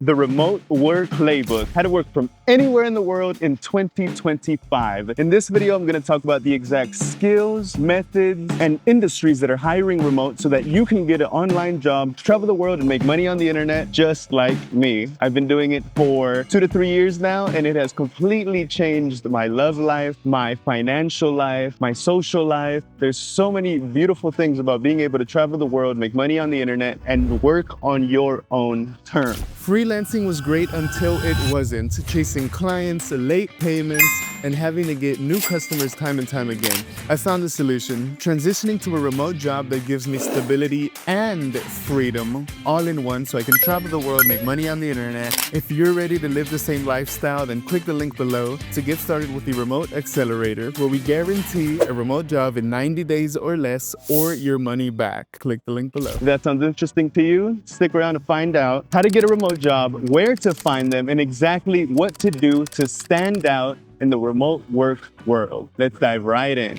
the remote work playbook, how to work from anywhere in the world in 2025. In this video, I'm going to talk about the exact skills, methods, and industries that are hiring remote so that you can get an online job, travel the world, and make money on the internet just like me. I've been doing it for 2 to 3 years now, and it has completely changed my love life, my financial life, my social life. There's so many beautiful things about being able to travel the world, make money on the internet, and work on your own terms. Freelancing was great until it wasn't. Chasing clients, late payments, and having to get new customers time and time again. I found a solution, transitioning to a remote job that gives me stability and freedom all in one so I can travel the world, make money on the internet. If you're ready to live the same lifestyle, then click the link below to get started with the Remote Accelerator, where we guarantee a remote job in 90 days or less or your money back. Click the link below. If that sounds interesting to you, stick around to find out how to get a remote job, where to find them, and exactly what to do to stand out in the remote work world. Let's dive right in.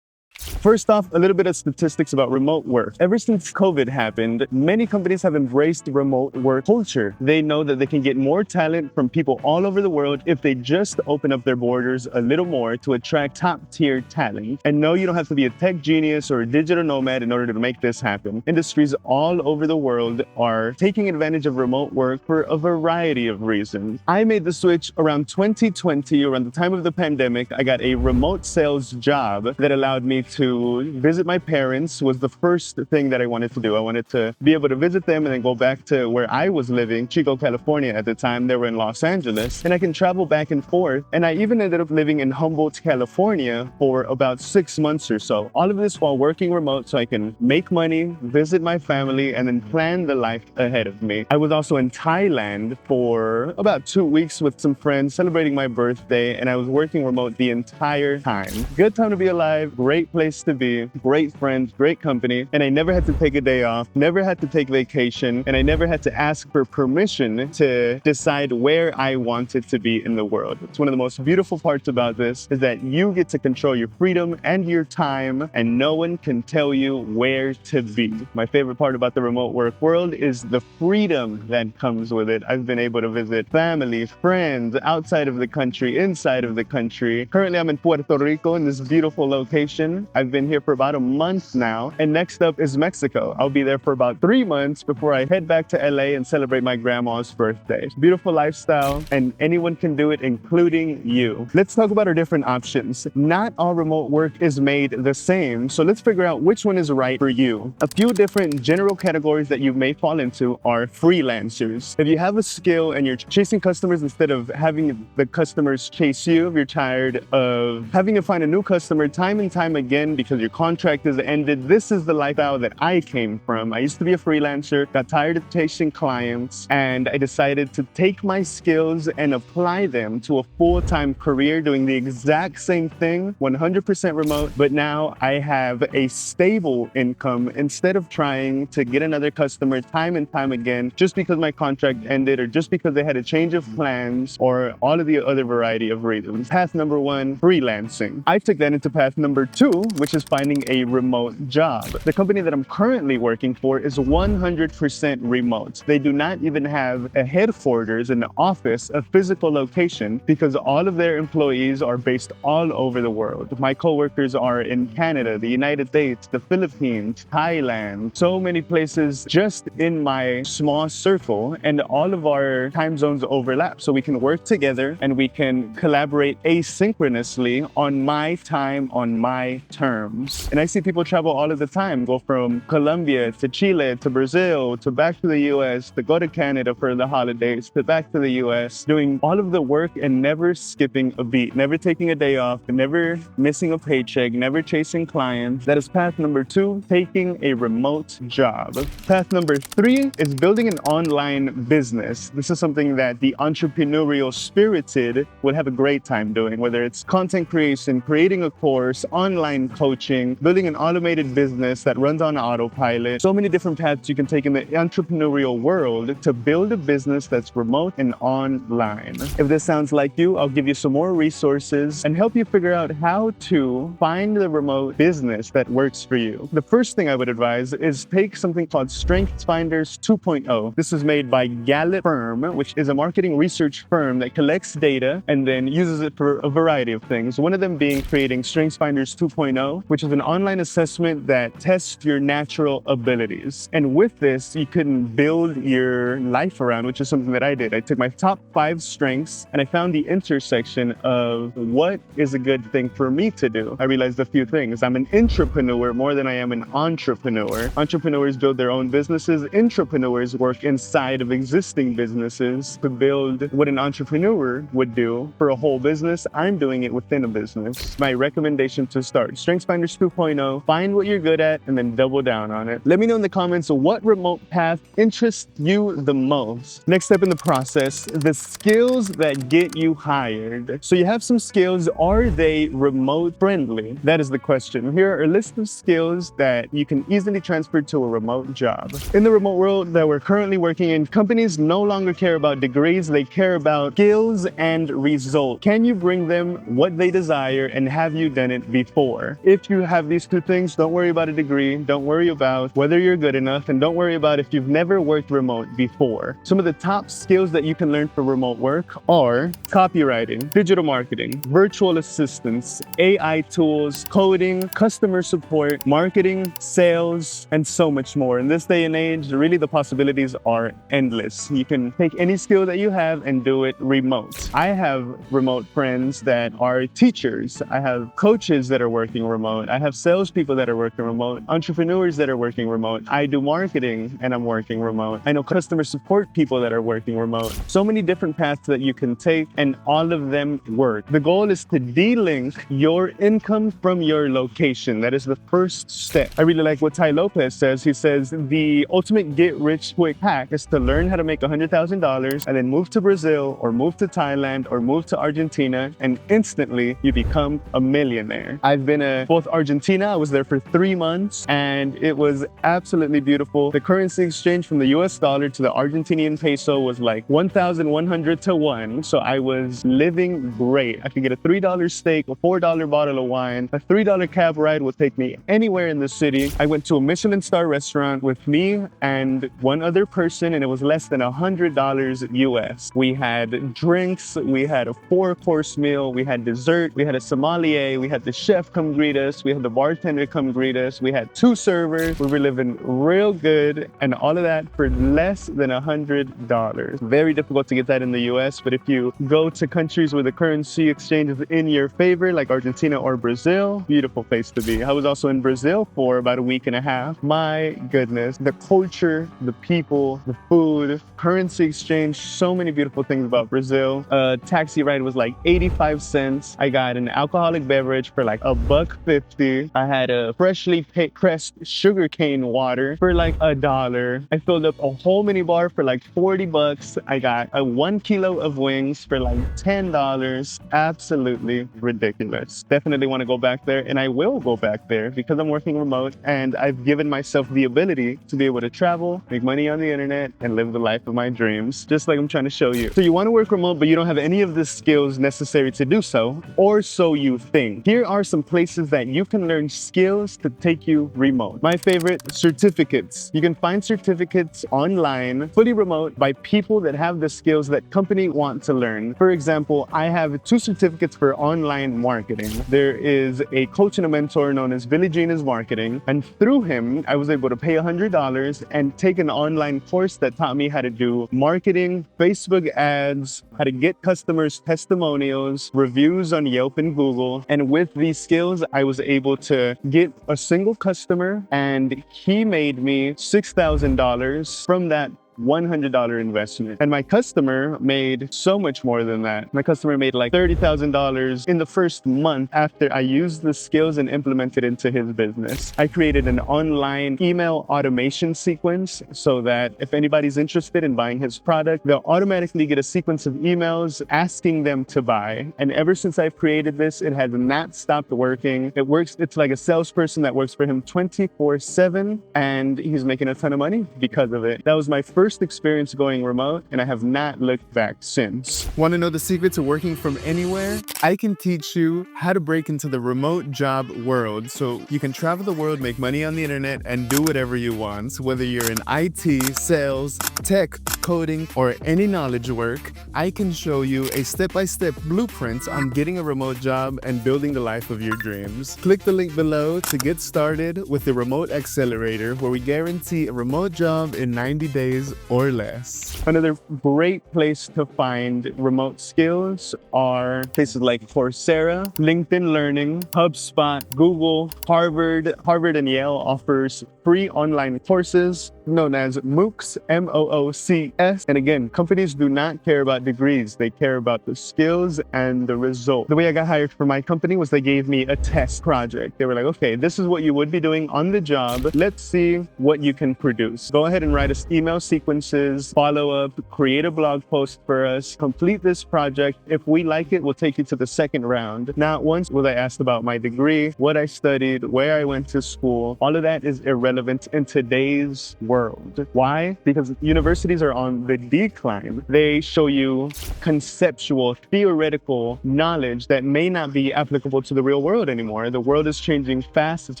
First off, a little bit of statistics about remote work. Ever since COVID happened, many companies have embraced remote work culture. They know that they can get more talent from people all over the world if they just open up their borders a little more to attract top-tier talent. And no, you don't have to be a tech genius or a digital nomad in order to make this happen. Industries all over the world are taking advantage of remote work for a variety of reasons. I made the switch around 2020, around the time of the pandemic. I got a remote sales job that allowed me to visit my parents. Was the first thing that I wanted to do. I wanted to be able to visit them and then go back to where I was living, Chico, California at the time. They were in Los Angeles, and I can travel back and forth. And I even ended up living in Humboldt, California for about 6 months or so. All of this while working remote so I can make money, visit my family, and then plan the life ahead of me. I was also in Thailand for about 2 weeks with some friends celebrating my birthday, and I was working remote the entire time. Good time to be alive, great place to be, great friends, great company, and I never had to take a day off, never had to take vacation, and I never had to ask for permission to decide where I wanted to be in the world. It's one of the most beautiful parts about this is that you get to control your freedom and your time, and no one can tell you where to be. My favorite part about the remote work world is the freedom that comes with it. I've been able to visit family, friends outside of the country, inside of the country. Currently, I'm in Puerto Rico in this beautiful location. I've been here for about a month now, and next up is Mexico. I'll be there for about 3 months before I head back to LA and celebrate my grandma's birthday. Beautiful lifestyle, and anyone can do it, including you. Let's talk about our different options. Not all remote work is made the same, so let's figure out which one is right for you. A few different general categories that you may fall into are freelancers. If you have a skill and you're chasing customers instead of having the customers chase you, if you're tired of having to find a new customer time and time again because your contract is ended, this is the lifestyle that I came from. I used to be a freelancer, got tired of chasing clients, and I decided to take my skills and apply them to a full-time career doing the exact same thing, 100% remote, but now I have a stable income instead of trying to get another customer time and time again just because my contract ended or just because they had a change of plans or all of the other variety of reasons. Path number 1, freelancing. I took that into path number 2, which is finding a remote job. The company that I'm currently working for is 100% remote. They do not even have a headquarters, an office, a physical location, because all of their employees are based all over the world. My coworkers are in Canada, the United States, the Philippines, Thailand, so many places just in my small circle, and all of our time zones overlap. So we can work together and we can collaborate asynchronously on my time, on my terms. And I see people travel all of the time, go from Colombia to Chile to Brazil to back to the US, to go to Canada for the holidays, to back to the US, doing all of the work and never skipping a beat, never taking a day off, never missing a paycheck, never chasing clients. That is path number 2, taking a remote job. Path number 3 is building an online business. This is something that the entrepreneurial spirited would have a great time doing, whether it's content creation, creating a course, online coaching, coaching, building an automated business that runs on autopilot. So many different paths you can take in the entrepreneurial world to build a business that's remote and online. If this sounds like you, I'll give you some more resources and help you figure out how to find the remote business that works for you. The first thing I would advise is take something called StrengthsFinders 2.0. This is made by Gallup Firm, which is a marketing research firm that collects data and then uses it for a variety of things. One of them being creating StrengthsFinders 2.0, which is an online assessment that tests your natural abilities. And with this, you can build your life around, which is something that I did. I took my top 5 strengths and I found the intersection of what is a good thing for me to do. I realized a few things. I'm an intrapreneur more than I am an entrepreneur. Entrepreneurs build their own businesses. Intrapreneurs work inside of existing businesses to build what an entrepreneur would do for a whole business. I'm doing it within a business. My recommendation to start StrengthsFinders 2.0, find what you're good at and then double down on it. Let me know in the comments what remote path interests you the most. Next step in the process, the skills that get you hired. So you have some skills, are they remote friendly? That is the question. Here are a list of skills that you can easily transfer to a remote job. In the remote world that we're currently working in, companies no longer care about degrees, they care about skills and results. Can you bring them what they desire and have you done it before? If you have these two things, don't worry about a degree, don't worry about whether you're good enough, and don't worry about if you've never worked remote before. Some of the top skills that you can learn for remote work are copywriting, digital marketing, virtual assistants, AI tools, coding, customer support, marketing, sales, and so much more. In this day and age, really the possibilities are endless. You can take any skill that you have and do it remote. I have remote friends that are teachers. I have coaches that are working remote. I have salespeople that are working remote, entrepreneurs that are working remote. I do marketing and I'm working remote. I know customer support people that are working remote. So many different paths that you can take and all of them work. The goal is to de-link your income from your location. That is the first step. I really like what Ty Lopez says. He says the ultimate get-rich-quick hack is to learn how to make $100,000 and then move to Brazil or move to Thailand or move to Argentina and instantly you become a millionaire. I've been to both Argentina. I was there for 3 months and it was absolutely beautiful. The currency exchange from the US dollar to the Argentinian peso was like 1,100 to 1. So I was living great. I could get a $3 steak, a $4 bottle of wine, a $3 cab ride will take me anywhere in the city. I went to a Michelin star restaurant with me and one other person and it was less than $100 US. We had drinks, we had a 4-course meal, we had dessert, we had a sommelier, we had the chef come greet us, we had the bartender come greet us, we had 2 servers, we were living real good and all of that for less than $100. Very difficult to get that in the US, but if you go to countries where the currency exchange is in your favor, like Argentina or Brazil, beautiful place to be. I was also in Brazil for about a week and a half. My goodness, the culture, the people, the food, currency exchange, so many beautiful things about Brazil. A taxi ride was like 85 cents. I got an alcoholic beverage for like $1.50. I had a freshly pressed sugarcane water for like $1. I filled up a whole mini bar for like 40 bucks. I got a 1 kilo of wings for like $10. Absolutely ridiculous. Definitely want to go back there and I will go back there because I'm working remote and I've given myself the ability to be able to travel, make money on the internet and live the life of my dreams, just like I'm trying to show you. So you want to work remote, but you don't have any of the skills necessary to do so, or so you think. Here are some places that you can learn skills to take you remote. My favorite, certificates. You can find certificates online, fully remote, by people that have the skills that company want to learn. For example, I have 2 certificates for online marketing. There is a coach and a mentor known as Billy Gina's Marketing, and through him, I was able to pay $100 and take an online course that taught me how to do marketing, Facebook ads, how to get customers testimonials, reviews on Yelp and Google. And with these skills, I was able to get a single customer and he made me $6,000 from that $100 investment. And my customer made so much more than that. My customer made like $30,000 in the first month after I used the skills and implemented into his business. I created an online email automation sequence so that if anybody's interested in buying his product, they'll automatically get a sequence of emails asking them to buy. And ever since I've created this, it has not stopped working. It works. It's like a salesperson that works for him 24/7, and he's making a ton of money because of it. That was my first experience going remote, and I have not looked back since. Want to know the secret to working from anywhere? I can teach you how to break into the remote job world so you can travel the world, make money on the internet, and do whatever you want. Whether you're in IT, sales, tech, coding, or any knowledge work, I can show you a step-by-step blueprint on getting a remote job and building the life of your dreams. Click the link below to get started with the Remote Accelerator, where we guarantee a remote job in 90 days or less. Another great place to find remote skills are places like Coursera, LinkedIn Learning, HubSpot, Google, Harvard and Yale offers free online courses known as MOOCs, MOOCs. And again, companies do not care about degrees. They care about the skills and the result. The way I got hired for my company was they gave me a test project. They were like, okay, this is what you would be doing on the job. Let's see what you can produce. Go ahead and write us email sequences, follow up, create a blog post for us, complete this project. If we like it, we'll take you to the second round. Not once was I asked about my degree, what I studied, where I went to school. All of that is irrelevant in today's world. Why? Because universities are on the decline. They show you conceptual, theoretical knowledge that may not be applicable to the real world anymore. The world is changing fast. It's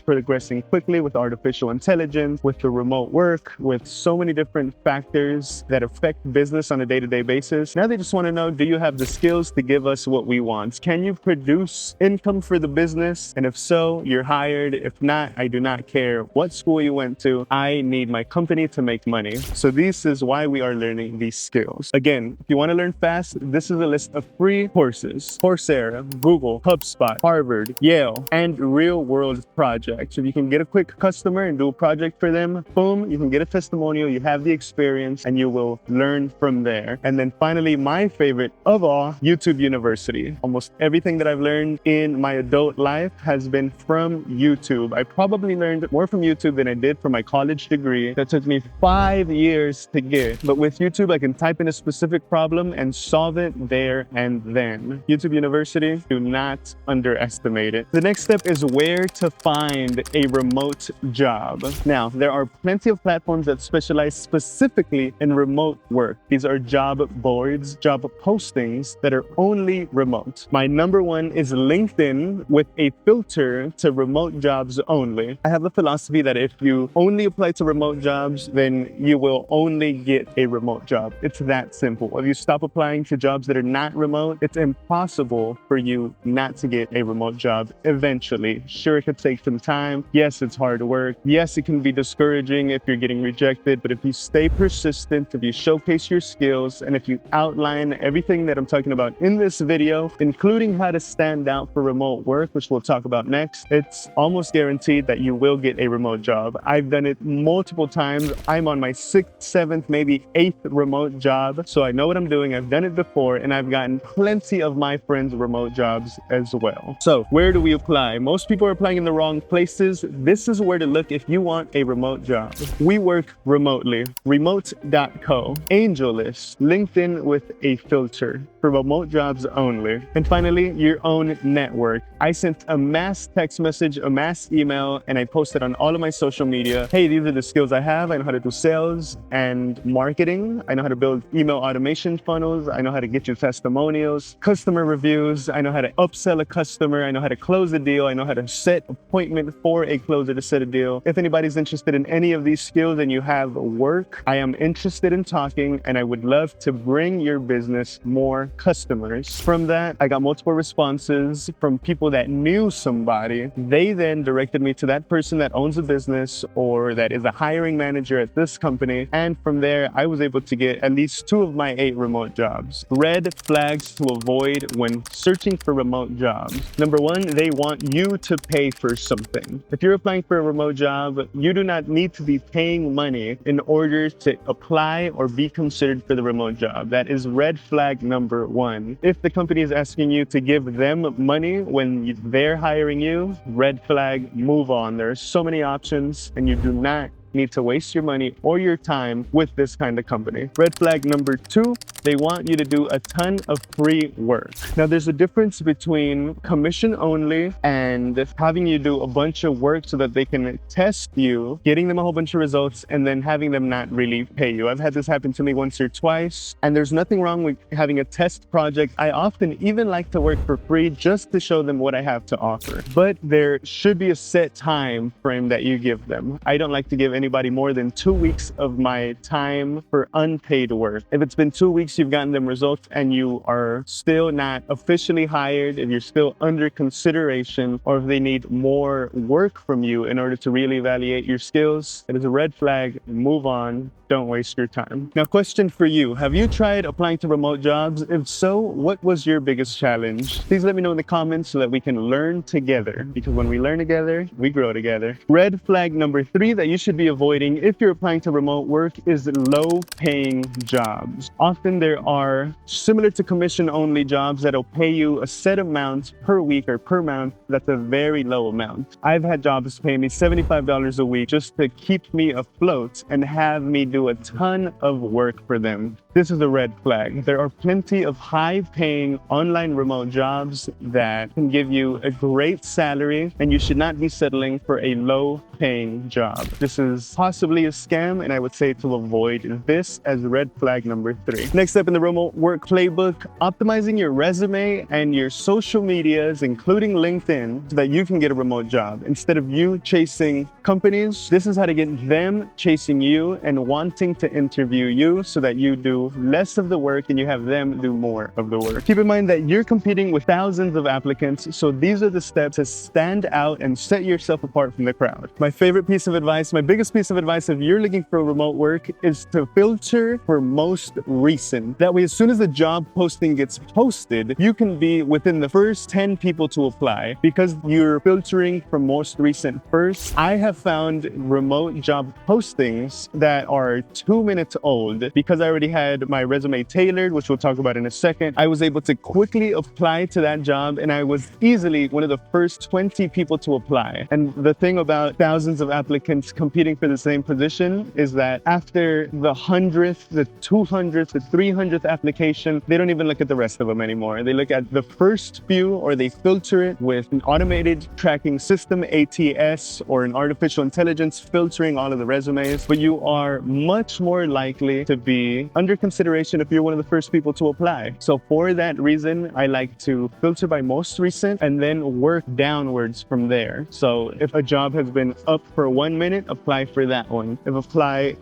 progressing quickly with artificial intelligence, with the remote work, with so many different factors that affect business on a day-to-day basis. Now they just want to know, do you have the skills to give us what we want? Can you produce income for the business? And if so, you're hired. If not, I do not care what school you went to. I need my company to make money. So this is why we are learning these skills. Again, if you want to learn fast, this is a list of free courses: Coursera, Google, HubSpot, Harvard, Yale, and real-world projects. If you can get a quick customer and do a project for them, boom, you can get a testimonial, you have the experience, and you will learn from there. And then finally, my favorite of all, YouTube University. Almost everything that I've learned in my adult life has been from YouTube. I probably learned more from YouTube than I did from my college degree that took me 5 years to get. But with YouTube, I can type in a specific problem and solve it there and then. YouTube University, do not underestimate it. The next step is where to find a remote job. Now, there are plenty of platforms that specialize specifically in remote work. These are job boards, job postings that are only remote. My number one is LinkedIn with a filter to remote jobs only. I have a philosophy that if you only apply to remote jobs, then you will only get a remote job. It's that simple. If you stop applying to jobs that are not remote, it's impossible for you not to get a remote job eventually. Sure, it could take some time. Yes, it's hard work. Yes, it can be discouraging if you're getting rejected, but if you stay persistent, if you showcase your skills, and if you outline everything that I'm talking about in this video, including how to stand out for remote work, which we'll talk about next, it's almost guaranteed that you will get a remote job. I've done it multiple times. I'm on my 6th, 7th, maybe 8th remote job. So I know what I'm doing. I've done it before, and I've gotten plenty of my friends remote jobs as well. So where do we apply? Most people are applying in the wrong places. This is where to look if you want a remote job. We work remotely. Remote.co, AngelList, LinkedIn with a filter for remote jobs only. And finally, your own network. I sent a mass text message, a mass email, and I posted on all of my social media. Hey, these are the skills I have. I know how to do sales and marketing. I know how to build email automation funnels. I know how to get you testimonials, customer reviews. I know how to upsell a customer. I know how to close a deal. I know how to set appointment for a closer to set a deal. If anybody's interested in any of these skills and you have work, I am interested in talking, and I would love to bring your business more customers. From that, I got multiple responses from people that knew somebody. They then directed me to that person that owns a business or that is a hiring manager manager at this company. And from there, I was able to get at least 2 of my 8 remote jobs. Red flags to avoid when searching for remote jobs. Number 1, they want you to pay for something. If you're applying for a remote job, you do not need to be paying money in order to apply or be considered for the remote job. That is red flag number 1. If the company is asking you to give them money when they're hiring you, red flag, move on. There are so many options and you do not need to waste your money or your time with this kind of company. Red flag number 2, they want you to do a ton of free work. Now, there's a difference between commission only and having you do a bunch of work so that they can test you, getting them a whole bunch of results, and then having them not really pay you. I've had this happen to me once or twice, and there's nothing wrong with having a test project. I often even like to work for free just to show them what I have to offer. But there should be a set time frame that you give them. I don't like to give anybody more than 2 weeks of my time for unpaid work. If it's been 2 weeks, you've gotten them results and you are still not officially hired, if you're still under consideration, or if they need more work from you in order to really evaluate your skills, it is a red flag. Move on. Don't waste your time. Now, question for you. Have you tried applying to remote jobs? If so, what was your biggest challenge? Please let me know in the comments so that we can learn together, because when we learn together, we grow together. Red flag number 3 that you should be avoiding if you're applying to remote work is low-paying jobs. Often there are similar to commission-only jobs that'll pay you a set amount per week or per month. That's a very low amount. I've had jobs pay me $75 a week just to keep me afloat and have me do a ton of work for them. This is a red flag. There are plenty of high-paying online remote jobs that can give you a great salary, and you should not be settling for a low-paying job. This is possibly a scam, and I would say to avoid this as red flag number 3. Next up in the remote work playbook, optimizing your resume and your social medias, including LinkedIn, so that you can get a remote job. Instead of you chasing companies, this is how to get them chasing you and wanting to interview you so that you do less of the work and you have them do more of the work. Keep in mind that you're competing with thousands of applicants, so these are the steps to stand out and set yourself apart from the crowd. My favorite piece of advice, my biggest piece of advice if you're looking for remote work is to filter for most recent. That way, as soon as the job posting gets posted, you can be within the first 10 people to apply because you're filtering for most recent first. I have found remote job postings that are 2 minutes old because I already had my resume tailored, which we'll talk about in a second. I was able to quickly apply to that job and I was easily one of the first 20 people to apply. And the thing about thousands of applicants competing for the same position is that after the 100th, the 200th, the 300th application, they don't even look at the rest of them anymore. They look at the first few, or they filter it with an automated tracking system, ATS, or an artificial intelligence filtering all of the resumes. But you are much more likely to be under consideration if you're one of the first people to apply. So for that reason, I like to filter by most recent and then work downwards from there. So if a job has been up for 1 minute, apply for that one. If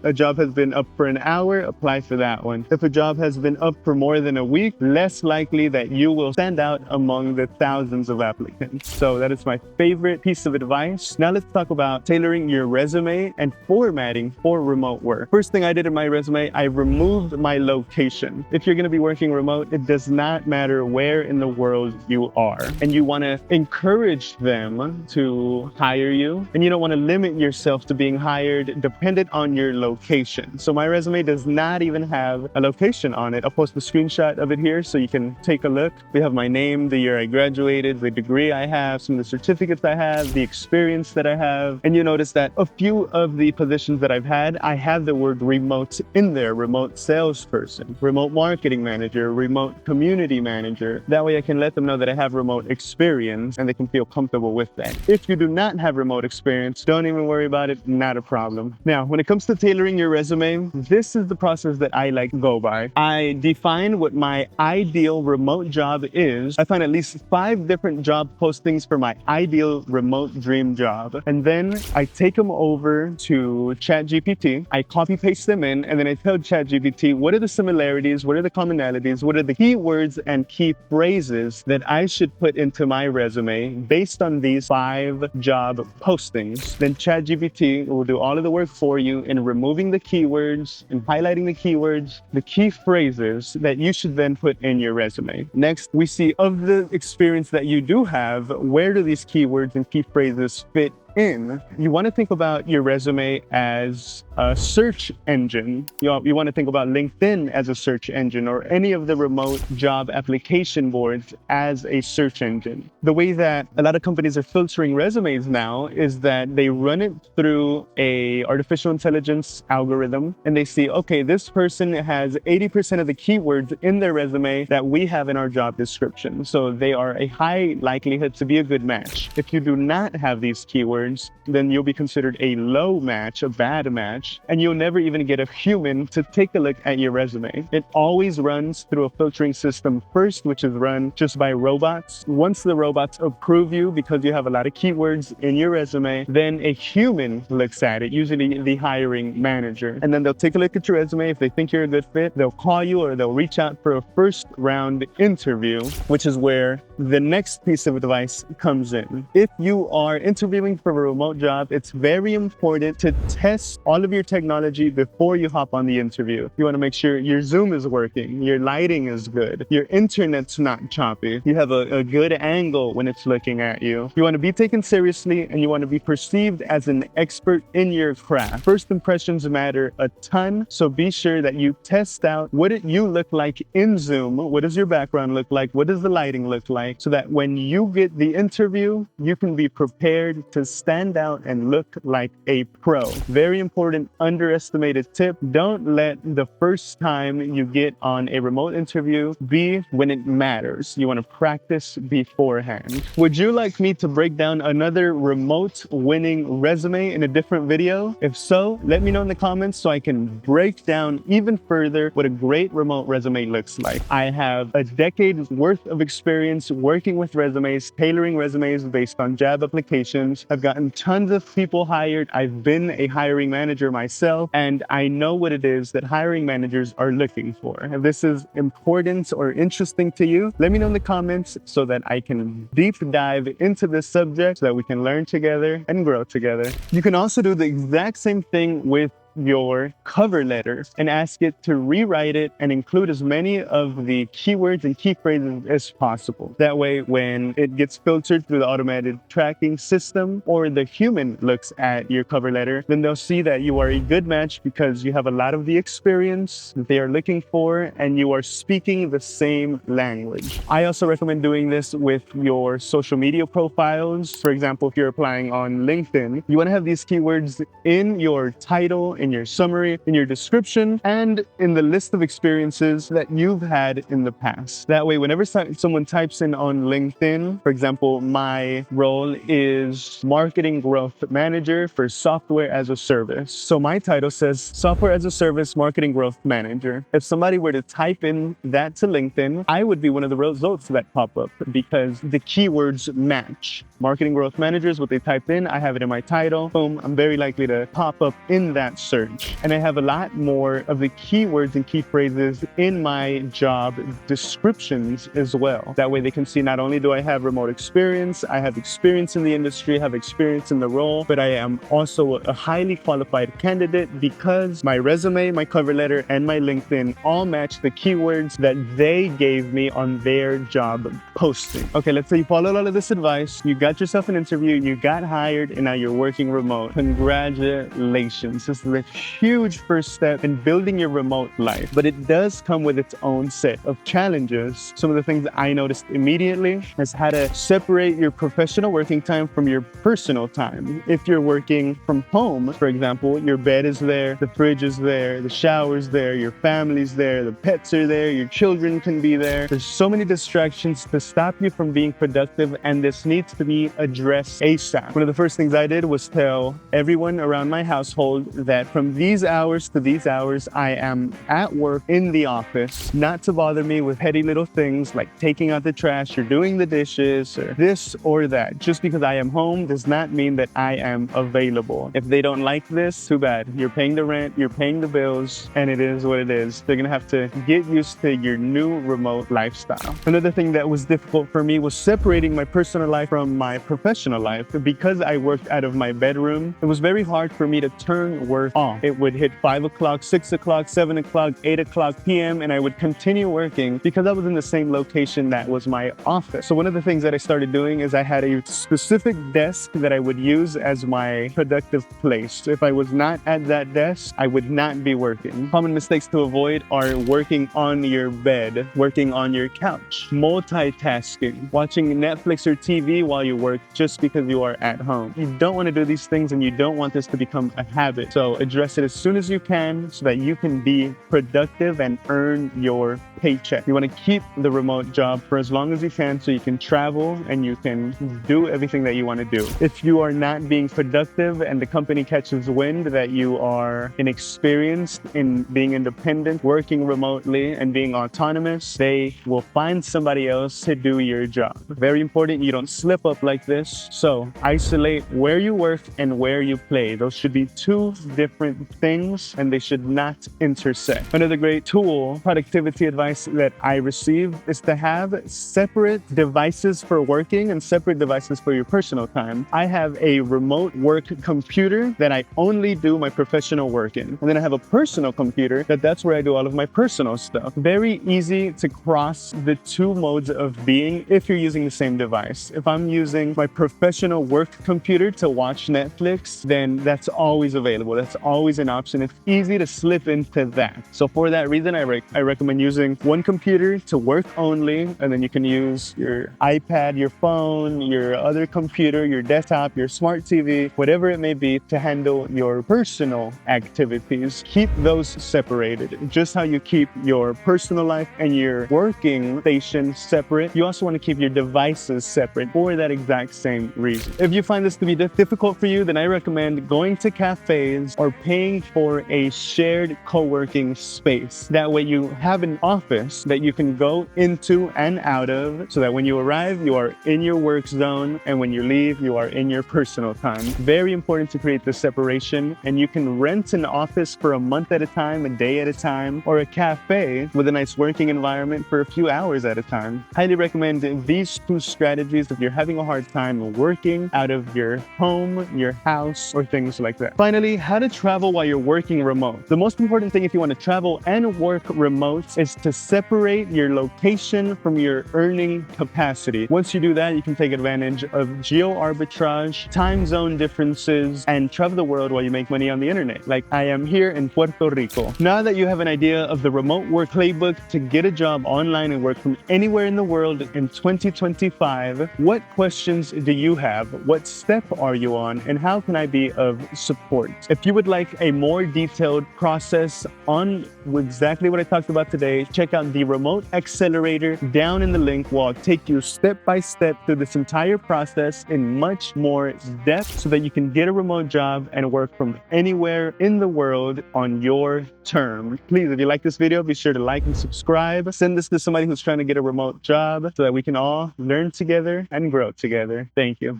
a job has been up for an hour, apply for that one. If a job has been up for more than a week, less likely that you will stand out among the thousands of applicants. So that is my favorite piece of advice. Now let's talk about tailoring your resume and formatting for remote work. First thing I did in my resume, I removed my location. If you're going to be working remote, it does not matter where in the world you are. And you want to encourage them to hire you. And you don't want to limit yourself to being hired dependent on your location. So my resume does not even have a location on it. I'll post a screenshot of it here so you can take a look. We have my name, the year I graduated, the degree I have, some of the certificates I have, the experience that I have. And you notice that a few of the positions that I've had, I have the word remote in there. Remote salesperson, remote marketing manager, remote community manager. That way I can let them know that I have remote experience and they can feel comfortable with that. If you do not have remote experience, don't even worry about it. Not a problem. Now, when it comes to tailoring your resume, this is the process that I like to go by. I define what my ideal remote job is. I find at least 5 different job postings for my ideal remote dream job. And then I take them over to ChatGPT. I copy paste them in and then I tell ChatGPT what are the similarities, what are the commonalities, what are the keywords and key phrases that I should put into my resume based on these 5 job postings. Then ChatGPT will do all of the work for you in removing the keywords and highlighting the keywords, the key phrases that you should then put in your resume. Next, we see of the experience that you do have, where do these keywords and key phrases fit in? You want to think about your resume as a search engine. You want to think about LinkedIn as a search engine, or any of the remote job application boards as a search engine. The way that a lot of companies are filtering resumes now is that they run it through a artificial intelligence algorithm, and they see, okay, this person has 80% of the keywords in their resume that we have in our job description. So they are a high likelihood to be a good match. If you do not have these keywords, then you'll be considered a low match, a bad match, and you'll never even get a human to take a look at your resume. It always runs through a filtering system first, which is run just by robots. Once the robots approve you because you have a lot of keywords in your resume, then a human looks at it, usually the hiring manager. And then they'll take a look at your resume. If they think you're a good fit, they'll call you or they'll reach out for a first round interview, which is where the next piece of advice comes in. If you are interviewing for a remote job, it's very important to test all of your technology before you hop on the interview. You want to make sure your Zoom is working, your lighting is good, your internet's not choppy, you have a good angle when it's looking at you. You want to be taken seriously, and you want to be perceived as an expert in your craft. First impressions matter a ton, so be sure that you test out what you look like in Zoom, what does your background look like, what does the lighting look like, so that when you get the interview, you can be prepared to stand out and look like a pro. Very important, underestimated tip. Don't let the first time you get on a remote interview be when it matters. You want to practice beforehand. Would you like me to break down another remote winning resume in a different video? If so, let me know in the comments so I can break down even further what a great remote resume looks like. I have a decade's worth of experience working with resumes, tailoring resumes based on job applications. I've gotten tons of people hired. I've been a hiring manager myself, and I know what it is that hiring managers are looking for. If this is important or interesting to you, let me know in the comments so that I can deep dive into this subject so that we can learn together and grow together. You can also do the exact same thing with your cover letter and ask it to rewrite it and include as many of the keywords and key phrases as possible. That way, when it gets filtered through the automated tracking system or the human looks at your cover letter, then they'll see that you are a good match because you have a lot of the experience that they are looking for and you are speaking the same language. I also recommend doing this with your social media profiles. For example, if you're applying on LinkedIn, you want to have these keywords in your title, in your summary, in your description, and in the list of experiences that you've had in the past. That way, whenever someone types in on LinkedIn, for example, my role is Marketing Growth Manager for Software as a Service. So my title says Software as a Service Marketing Growth Manager. If somebody were to type in that to LinkedIn, I would be one of the results that pop up because the keywords match. Marketing Growth Manager is what they typed in. I have it in my title. Boom, I'm very likely to pop up in that search. And I have a lot more of the keywords and key phrases in my job descriptions as well. That way they can see not only do I have remote experience, I have experience in the industry, have experience in the role, but I am also a highly qualified candidate because my resume, my cover letter, and my LinkedIn all match the keywords that they gave me on their job posting. Okay, let's say you followed all of this advice, you got yourself an interview, you got hired, and now you're working remote. Congratulations. This is a huge first step in building your remote life, but it does come with its own set of challenges. Some of the things that I noticed immediately is how to separate your professional working time from your personal time. If you're working from home, for example, your bed is there, the fridge is there, the shower's there, your family's there, the pets are there, your children can be there. There's so many distractions to stop you from being productive, and this needs to be be addressed ASAP. One of the first things I did was tell everyone around my household that from these hours to these hours, I am at work in the office, not to bother me with petty little things like taking out the trash or doing the dishes or this or that. Just because I am home does not mean that I am available. If they don't like this, too bad. You're paying the rent, you're paying the bills, and it is what it is. They're gonna have to get used to your new remote lifestyle. Another thing that was difficult for me was separating my personal life from my professional life. Because I worked out of my bedroom, it was very hard for me to turn work off. It would hit 5 o'clock, 6 o'clock, 7 o'clock, 8 o'clock p.m. and I would continue working because I was in the same location that was my office. So one of the things that I started doing is I had a specific desk that I would use as my productive place. If I was not at that desk, I would not be working. Common mistakes to avoid are working on your bed, working on your couch, multitasking, watching Netflix or TV while you work just because you are at home. You don't want to do these things and you don't want this to become a habit. So address it as soon as you can so that you can be productive and earn your paycheck. You want to keep the remote job for as long as you can so you can travel and you can do everything that you want to do. If you are not being productive and the company catches wind that you are inexperienced in being independent, working remotely, and being autonomous, they will find somebody else to do your job. Very important you don't slip up like this. So isolate where you work and where you play. Those should be two different things and they should not intersect. Another great tool, productivity advice that I receive is to have separate devices for working and separate devices for your personal time. I have a remote work computer that I only do my professional work in. And then I have a personal computer that's where I do all of my personal stuff. Very easy to cross the two modes of being if you're using the same device. If I'm using my professional work computer to watch Netflix, then that's always available. That's always an option. It's easy to slip into that. So for that reason, I recommend using one computer to work only, and then you can use your iPad, your phone, your other computer, your desktop, your smart TV, whatever it may be to handle your personal activities. Keep those separated. Just how you keep your personal life and your working station separate, you also want to keep your devices separate for that exact same reason. If you find this to be difficult for you, then I recommend going to cafes or paying for a shared co-working space. That way you have an office that you can go into and out of so that when you arrive, you are in your work zone, and when you leave, you are in your personal time. Very important to create this separation, and you can rent an office for a month at a time, a day at a time, or a cafe with a nice working environment for a few hours at a time. Highly recommend these two strategies if you're having a hard time working out of your home, your house, or things like that. Finally, how to travel while you're working remote. The most important thing if you want to travel and work remote is to separate your location from your earning capacity. Once you do that, you can take advantage of geo arbitrage, time zone differences, and travel the world while you make money on the internet, like I am here in Puerto Rico. Now that you have an idea of the remote work playbook to get a job online and work from anywhere in the world in 2025, what questions do you have? What step are you on? And how can I be of support? If you would like a more detailed process on exactly what I talked about today, check out the Remote Accelerator down in the link where I'll take you step by step through this entire process in much more depth so that you can get a remote job and work from anywhere in the world on your terms. Please, if you like this video, be sure to like and subscribe. Send this to somebody who's trying to get a remote job so that we can all learn together and grow together. Thank you.